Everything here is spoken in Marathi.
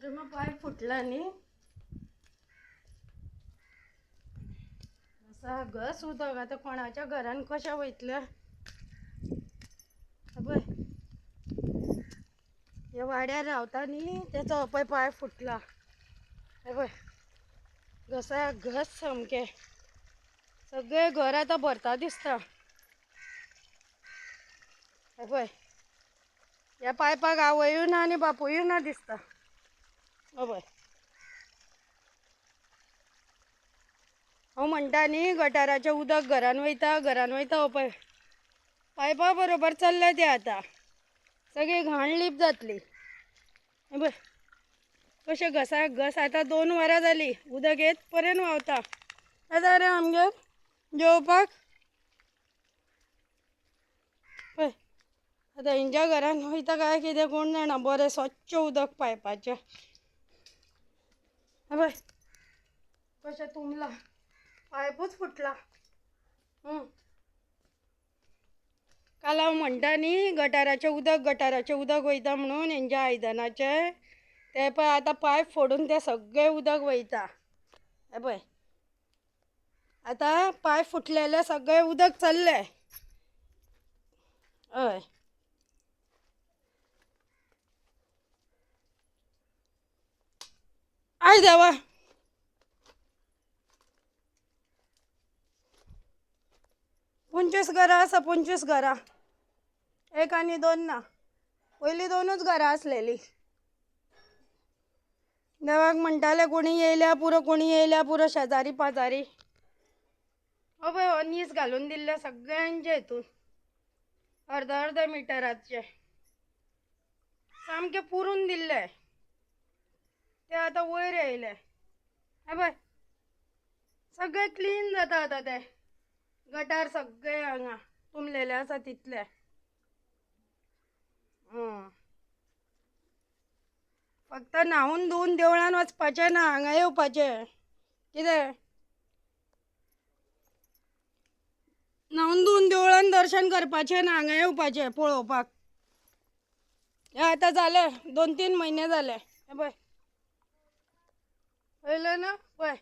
मग पाय फुटला नी असा घस उदक आता कोणाच्या घरान कशा वयतल्या पळय हे वाड्यार रावता नी त्याचो पळय पाय फुटला हे पळय घसा घस सामके सगळे घर आतां भरता दिसता हे पळय ह्या पायपाक आवयूय ना आनी बापूय ना दिसता पळय हांव म्हणटा न्ही गटाराचें उदक घरान वयता हो पळय पायपा बरोबर चल्ले ते आतां सगळी घाण लीप जातली हे पळय कशें घसाक घस आतां 2 वरां जालीं उदक येत पर्यंत व्हांवता येता रे आमगेर जेवपाक पळय आतां हेंच्या घरान वयता काय कितें कोण जाणा बरें स्वच्छ उदक पायपाचें हे पळय कशें तुंबला पायपूच फुटला काल हांव म्हणटा न्ही गटाराचें उदक वयता म्हणून हेंच्या आयदनाचें ते पळय आतां पायप फोडून तें सगळें उदक वयता हे पळय आतां पायप फुटलेलें सगळें उदक चल्लें हय आय देवा 25 घरां आसा 25 घरां एक आनी 2 ना पयलीं 2च घरां आसलेलीं देवाक म्हणटाले कोणी येयल्या पुरो शेजारी पाजारी हो पळय हो नीस घालून दिल्ले सगळ्यांचे हितून अर्द मिटराचे सामके पुरून दिल्ले ते आतां वयर येयले हे पळय सगळें क्लीन जाता आतां ते गटार सगळे हांगा तुंबलेले आसा तितले फक्त न्हावून धुवन देवळान वचपाचें ना हांगा येवपाचें कितें न्हावून धुवन देवळान दर्शन करपाचें ना हांगा येवपाचें पळोवपाक हे आतां जाले 2-3 म्हयने जाले हे पळय पळयलें ना पळय